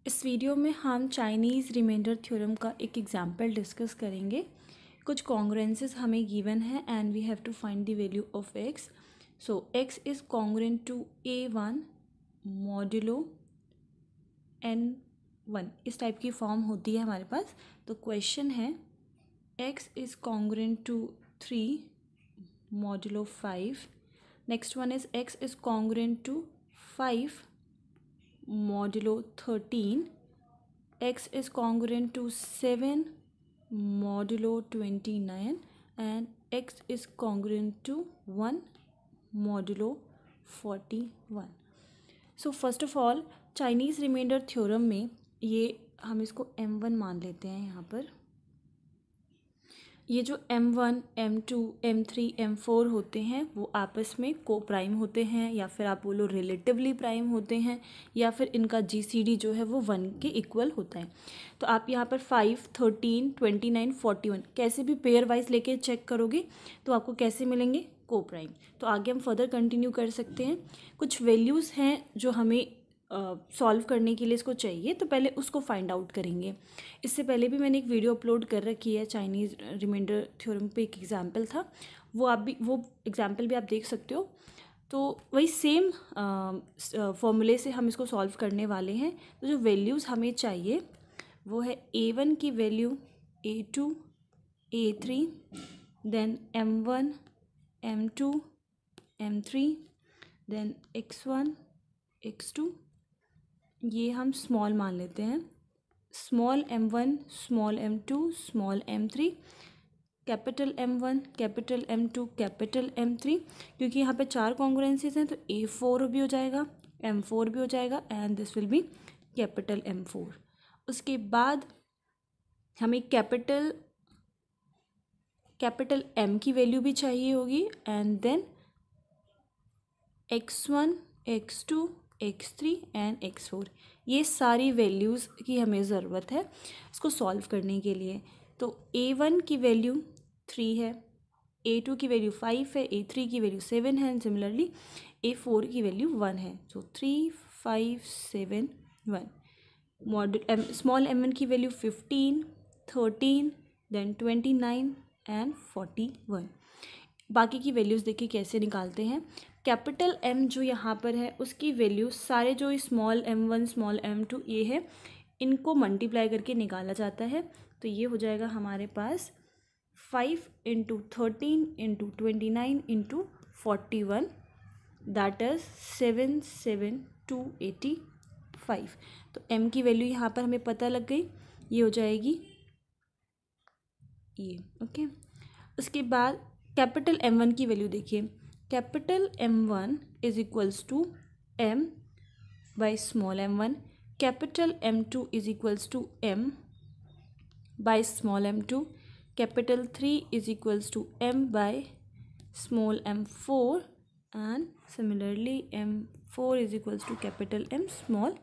इस वीडियो में हम चाइनीज़ रिमाइंडर थ्योरम का एक एग्जाम्पल डिस्कस करेंगे। कुछ कॉन्ग्रुएंसेस हमें गिवन है and we have to find the value of x. So x is congruent to A1 modulo N1, इस टाइप की फॉर्म होती है हमारे पास। तो क्वेश्चन है x is congruent to 3 modulo 5। Next one is x is congruent to 5 modulo 13, x is congruent to 7 modulo 29 and x is congruent to 1 modulo 41. So first of all Chinese remainder theorem में ये हम इसको M1 मान लेते हैं। यहाँ पर ये जो M1, M2, M3, M4 होते हैं वो आपस में को प्राइम होते हैं, या फिर आप बोलो रिलेटिवली प्राइम होते हैं, या फिर इनका GCD जो है वो 1 के इक्वल होता है। तो आप यहाँ पर 5, 13, 29, 41 कैसे भी पेयर वाइज लेके चेक करोगे तो आपको कैसे मिलेंगे, को प्राइम। तो आगे हम फर्दर कंटिन्यू कर सकते हैं। कुछ वैल्यूज़ हैं जो हमें सॉल्व करने के लिए इसको चाहिए, तो पहले उसको फाइंड आउट करेंगे। इससे पहले भी मैंने एक वीडियो अपलोड कर रखी है चाइनीज़ रिमाइंडर थ्योरम पे, एक एग्जांपल था, वो एग्जांपल भी आप देख सकते हो। तो वही सेम फॉर्मूले से हम इसको सॉल्व करने वाले हैं। तो जो वैल्यूज़ हमें चाहिए वो है A1 की value, A2, A3, then M1, M2, M3, then X1, X2, ये हम स्मॉल मान लेते हैं, small M1, small M2, small M3, capital M1, capital M2, capital M3। क्योंकि यहाँ पे 4 कॉन्ग्रुएंसीज हैं तो A4 भी हो जाएगा, M4 भी हो जाएगा and this will B capital M4। उसके बाद हमें कैपिटल M की वैल्यू भी चाहिए होगी and then X1, X2, X3 and X4, ये सारी वैल्यूज़ की हमें ज़रूरत है इसको सॉल्व करने के लिए। तो A1 की वैल्यू 3 है, A2 की वैल्यू 5 है, A3 की वैल्यू 7 है एंड सिमिलरली A4 की वैल्यू 1 है। सो 3, 5, 7, 1। स्मॉल m1 की वैल्यू 15, 13, देन 29 एंड 41। बाकी की वैल्यूज़ देखिए कैसे निकालते हैं। कैपिटल M जो यहाँ पर है उसकी वैल्यू सारे जो स्मॉल M1, स्मॉल M2 ये है, इनको मल्टीप्लाई करके निकाला जाता है। तो ये हो जाएगा हमारे पास 5 × 13 × 29 × 41, दैट इज़ 77285। तो M की वैल्यू यहाँ पर हमें पता लग गई, ये हो जाएगी ये, ओके। उसके बाद कैपिटल M1 की वैल्यू देखिए, capital M1 is equals to M by small m1, capital M2 is equals to M by small m2, capital 3 is equals to M by small m4 and similarly M4 is equals to capital M small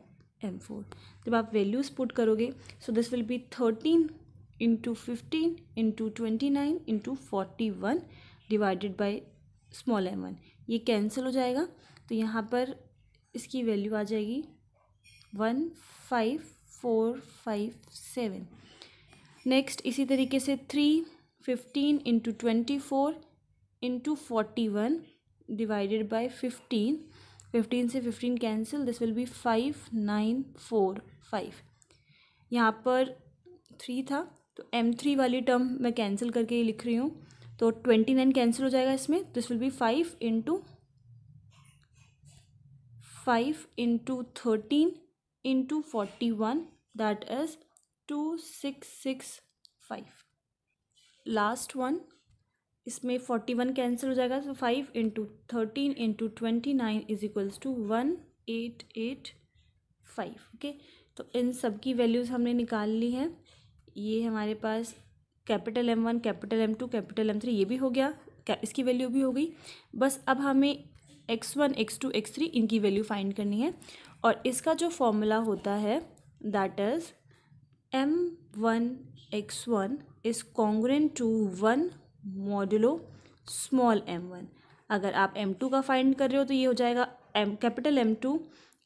m4। जब आप values put करोगे so this will be 13 × 15 × 29 × 41 divided by small m1, ये cancel हो जाएगा। तो यहाँ पर इसकी वैल्यू आ जाएगी 15457। नेक्स्ट इसी तरीके से 3, 15 × 24 × 41 डिवाइडेड बाई 15, 15 से 15 कैंसिल, दिस विल बी 5945। यहाँ पर 3 था तो M3 वाली टर्म मैं कैंसिल करके ही लिख रही हूँ, तो 29 कैंसिल हो जाएगा इसमें, this will B 5 × 13 × 41, that is 2665। Last one, इसमें 41 कैंसिल हो जाएगा, तो 5 × 13 × 29 इज इक्वल्स टू 1885। ओके, तो इन सब की वैल्यूज़ हमने निकाल ली हैं। ये हमारे पास capital M1, capital M2, capital M3 ये भी हो गया, इसकी वैल्यू भी हो गई। बस अब हमें X1, X2, X3 इनकी वैल्यू फाइंड करनी है, और इसका जो फॉर्मूला होता है that is M1 X1 is congruent to 1 modulo small m1। अगर आप M2 का फाइंड कर रहे हो तो ये हो जाएगा capital M2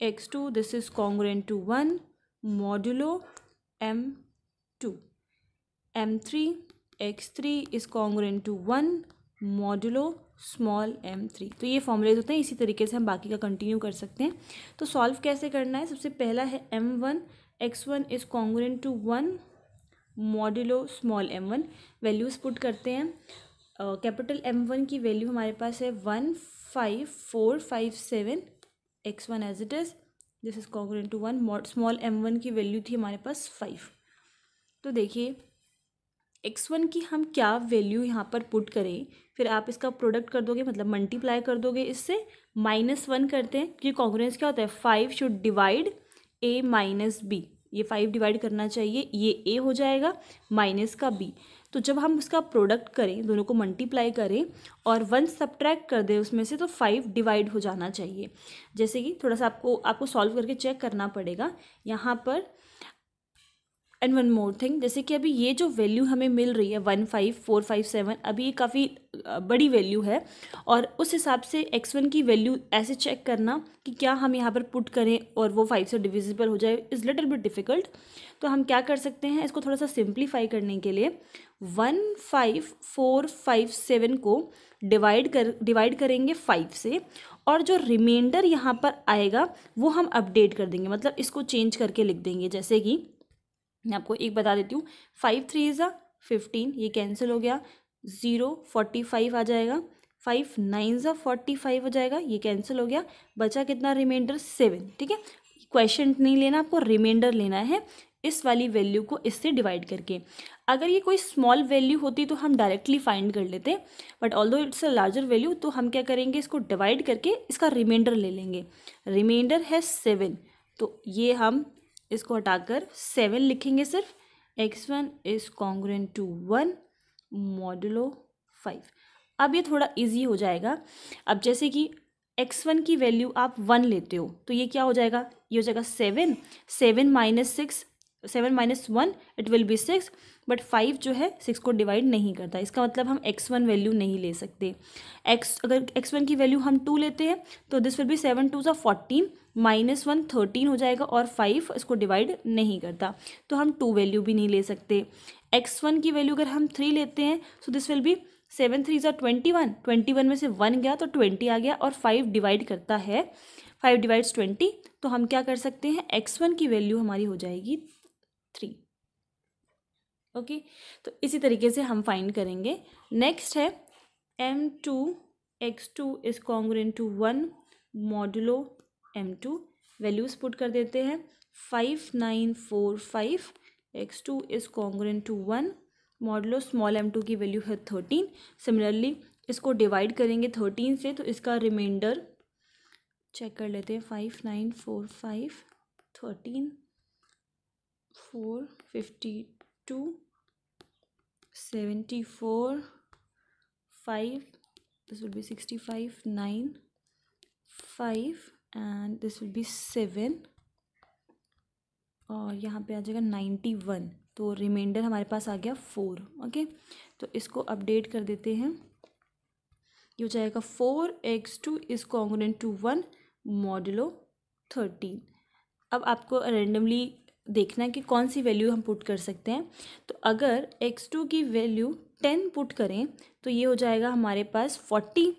X2, this is congruent to 1 modulo M2, M3 x3 is congruent to 1 modulo small m3। तो ये फॉर्मूलेज होते हैं, इसी तरीके से हम बाकी का कंटिन्यू कर सकते हैं। तो सॉल्व कैसे करना है, सबसे पहला है m1 x1 is congruent to 1 modulo small m1। Values put करते हैं। कैपिटल M1 की वैल्यू हमारे पास है 15457, x1 as it is, this is congruent to 1। Small m1 की वैल्यू थी हमारे पास 5। तो देखिए x1 की हम क्या वैल्यू यहाँ पर पुट करें, फिर आप इसका प्रोडक्ट कर दोगे, मतलब मल्टीप्लाई कर दोगे इससे। -1 करते हैं क्योंकि कॉन्ग्रुएंस क्या होता है, 5 should divide a minus b। ये 5 डिवाइड करना चाहिए, ये a हो जाएगा माइनस का b। तो जब हम उसका प्रोडक्ट करें, दोनों को मल्टीप्लाई करें और 1 सब्ट्रैक्ट कर दें उसमें से, तो 5 डिवाइड हो जाना चाहिए। जैसे कि थोड़ा सा आपको सॉल्व करके चेक करना पड़ेगा यहाँ पर। एंड वन मोर थिंग, जैसे कि अभी ये जो वैल्यू हमें मिल रही है 15457, अभी ये काफ़ी बड़ी वैल्यू है, और उस हिसाब से x1 की वैल्यू ऐसे चेक करना कि क्या हम यहाँ पर पुट करें और वो 5 से डिविजिबल हो जाए इज़ लिटिल बिट डिफ़िकल्ट। तो हम क्या कर सकते हैं, इसको थोड़ा सा सिंप्लीफाई करने के लिए 15457 को डिवाइड करेंगे 5 से, और जो रिमाइंडर यहाँ पर आएगा वो हम अपडेट कर देंगे, मतलब इसको चेंज करके लिख देंगे। जैसे कि मैं आपको एक बता देती हूँ, 5 3 ज़ा 15, ये कैंसिल हो गया, 0 45 आ जाएगा, 5 9 ज़ा 45 हो जाएगा, ये कैंसिल हो गया, बचा कितना रिमाइंडर 7। ठीक है, क्वेश्चन नहीं लेना आपको, रिमाइंडर लेना है इस वाली वैल्यू को इससे डिवाइड करके। अगर ये कोई स्मॉल वैल्यू होती तो हम डायरेक्टली फाइंड कर लेते, but although it's a larger value, तो हम क्या करेंगे, इसको डिवाइड करके इसका रिमाइंडर ले लेंगे। रिमाइंडर है 7, तो ये हम इसको हटाकर 7 लिखेंगे सिर्फ। x1 is congruent to 1 modulo 5। अब ये थोड़ा इजी हो जाएगा। अब जैसे कि x1 की वैल्यू आप 1 लेते हो, तो ये क्या हो जाएगा, ये हो जाएगा 7, 7 minus 6, 7 minus 1 it will be 6, but 5 जो है 6 को डिवाइड नहीं करता, इसका मतलब हम x1 वैल्यू नहीं ले सकते। अगर x1 की वैल्यू हम 2 लेते हैं तो दिस विल बी 7 2 14, -1 13 हो जाएगा, और 5 इसको डिवाइड नहीं करता, तो हम 2 वैल्यू भी नहीं ले सकते। x1 की वैल्यू अगर हम 3 लेते हैं, सो दिस विल बी 7 3 21, 21 में से 1 गया तो 20 आ गया, और 5 डिवाइड करता है, 5 डिवाइड्स 20, तो हम क्या कर सकते हैं, x1 की वैल्यू हमारी हो जाएगी 3। ओके, तो इसी तरीके से हम फाइंड करेंगे। नेक्स्ट है m2 x2 is congruent to 1 modulo m2। Values put कर देते हैं, 5945, x2 is congruent to 1 modulo small m2 की वैल्यू है 13। सिमिलरली इसको डिवाइड करेंगे 13 से, तो इसका रिमाइंडर चेक कर लेते हैं, 5945 13 4 52 74 5, this will be 65 9 5 and this will be 7, और यहाँ पे आ जाएगा 91, तो रिमाइंडर हमारे पास आ गया 4। ओके, तो इसको अपडेट कर देते हैं, ये हो जाएगा 4x2 is congruent to 1 modulo 13। अब आपको रैंडमली देखना है कि कौन सी वैल्यू हम पुट कर सकते हैं। तो अगर x2 की वैल्यू 10 पुट करें तो ये हो जाएगा हमारे पास 40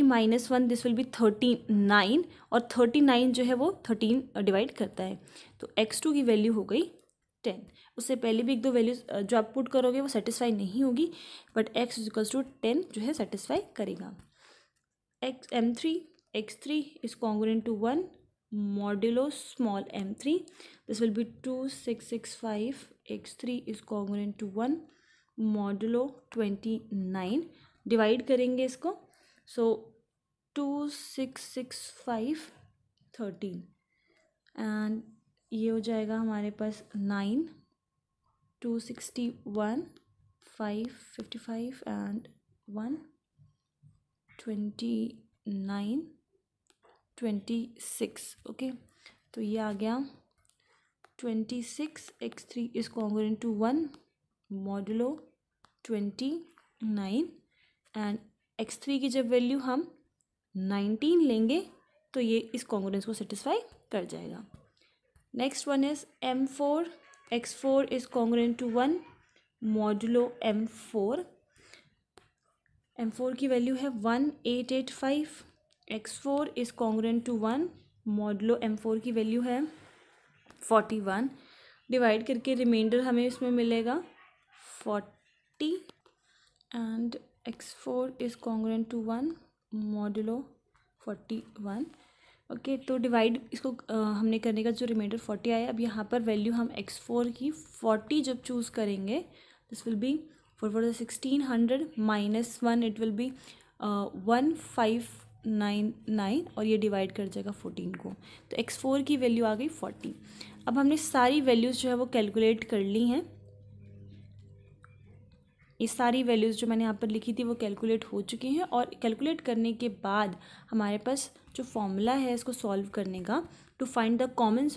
माइनस 1, दिस विल बी 39, और 39 जो है वो 13 डिवाइड करता है, तो x2 की वैल्यू हो गई 10। उससे पहले भी एक दो वैल्यूज जो आप पुट करोगे वो सेटिस्फाई नहीं होगी, बट x इक्वल्स टू 10 जो है सेटिस्फाई करेगा। x3 is congruent to 1 modulo small m3, this will be 2665, x3 is congruent to 1 modulo 29। Divide करेंगे इसको, सो 2665 13, एंड ये हो जाएगा हमारे पास 9 261 555 एंड 1 29 26। ओके, तो ये आ गया 26, x3 is congruent to 1 modulo 29, and x3 की जब वैल्यू हम 19 लेंगे तो ये इस कॉन्ग्रुएंस को सेटिस्फाई कर जाएगा। Next one is M4, X4 is congruent to 1 modulo M4 की वैल्यू है 1885, X4 is congruent to 1 modulo M4 की वैल्यू है 41, डिवाइड करके रिमाइंडर हमें इसमें मिलेगा 40 and X4 is congruent to 1 modulo 41। Okay, तो डिवाइड इसको हमने करने का जो रिमाइंडर 40 आया, अब यहाँ पर वैल्यू हम X4 की 40 जब चूज़ करेंगे, this will B 4 4 1600 minus 1, it will be 1599 और ये डिवाइड कर जाएगा 14 को, तो X4 की वैल्यू आ गई 40। अब हमने सारी वैल्यूज़ जो है वो कैलकुलेट कर ली हैं, ये सारी वैल्यूज़ जो मैंने यहाँ पर लिखी थी वो कैलकुलेट हो चुकी हैं, और कैलकुलेट करने के बाद हमारे पास जो फॉर्मूला है इसको सॉल्व करने का, to find the common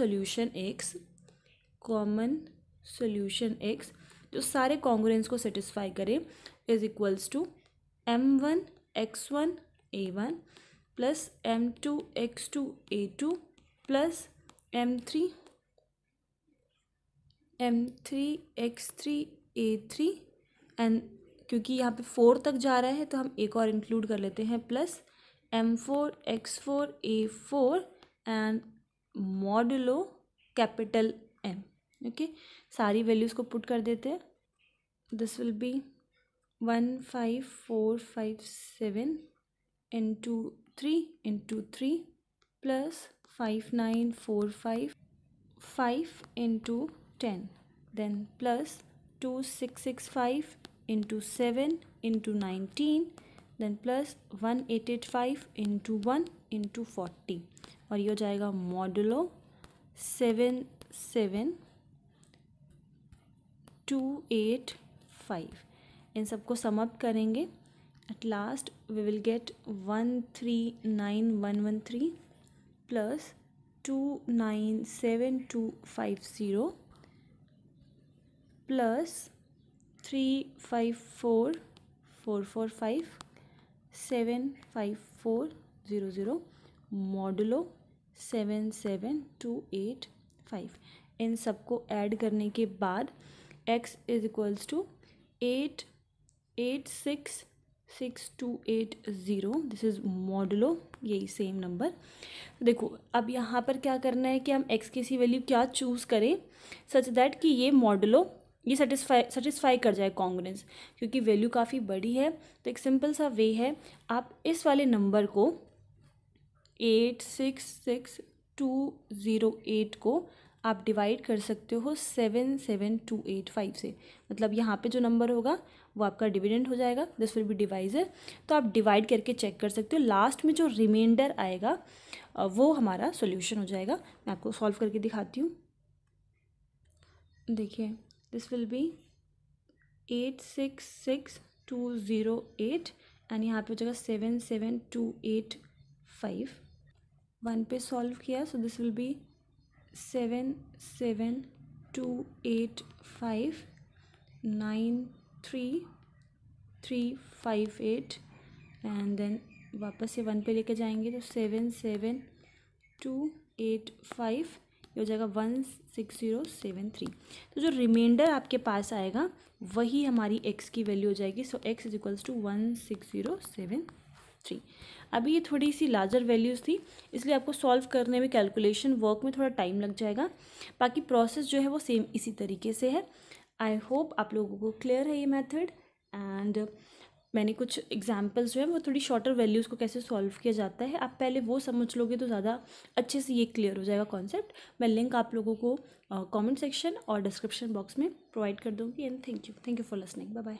solution x जो सारे कॉन्ग्रुएंस को सेटिस्फाई करे, is equals to M1 X1 A1 plus M2 X2 A2 plus M3 X3 A3 and क्योंकि यहाँ पे 4 तक जा रहा है तो हम एक और इंक्लूड कर लेते हैं, plus M4 X4 A4 and modulo capital M। Okay, सारी वैल्यूज़ को पुट कर देते हैं, this will be 15457 into 3 plus 59455 into 10 then plus 2665 into 7 into 19 then plus 1885 into 1 into 40 और ये हो जाएगा मॉडुलो 77285। इन सबको सम अप करेंगे, at last we will get 139113 plus 297250 plus 354445 75400 modulo 77285। इन सबको ऐड करने के बाद x is equals to 886680, this is modulo यही सेम नंबर। देखो अब यहाँ पर क्या करना है कि हम x की सी वैल्यू क्या चूज़ करें सच दैट कि ये मॉडुलो ये सेटिस्फाई कर जाए कॉन्ग्रुएंस, क्योंकि वैल्यू काफ़ी बड़ी है। तो एक सिंपल सा वे है, आप इस वाले नंबर को 866208 को आप डिवाइड कर सकते हो 77285 से, मतलब यहाँ पे जो नंबर होगा वो आपका डिविडेंड हो जाएगा, दिस विल बी डिवाइजर। तो आप डिवाइड करके चेक कर सकते हो, लास्ट में जो रिमाइंडर आएगा वो हमारा सॉल्यूशन हो जाएगा। मैं आपको सॉल्व करके दिखाती हूँ। देखिए दिस विल बी 866208 एंड यहाँ पे हो जाएगा 77285। 1 पे सॉल्व किया, so this will be 77285 93358 and then वापस से 1 पे लेके जाएंगे तो 77285 ये हो जाएगा 16073। तो जो रिमाइंडर आपके पास आएगा वही हमारी x की वैल्यू हो जाएगी, सो x इज इक्वल्स टू 16073। अभी ये थोड़ी सी लार्जर वैल्यूज़ थी, इसलिए आपको सॉल्व करने में कैलकुलेशन वर्क में थोड़ा टाइम लग जाएगा, बाकी प्रोसेस जो है वो सेम इसी तरीके से है। आई होप आप लोगों को क्लियर है ये मेथड, एंड मैंने कुछ एग्जांपल्स जो है वो थोड़ी शॉर्टर वैल्यूज़ को कैसे सॉल्व किया जाता है, आप पहले वो समझ लोगे तो ज़्यादा अच्छे से ये क्लियर हो जाएगा कॉन्सेप्ट। मैं लिंक आप लोगों को कमेंट सेक्शन और डिस्क्रिप्शन बॉक्स में प्रोवाइड कर दूँगी। And thank you for listening, bye bye.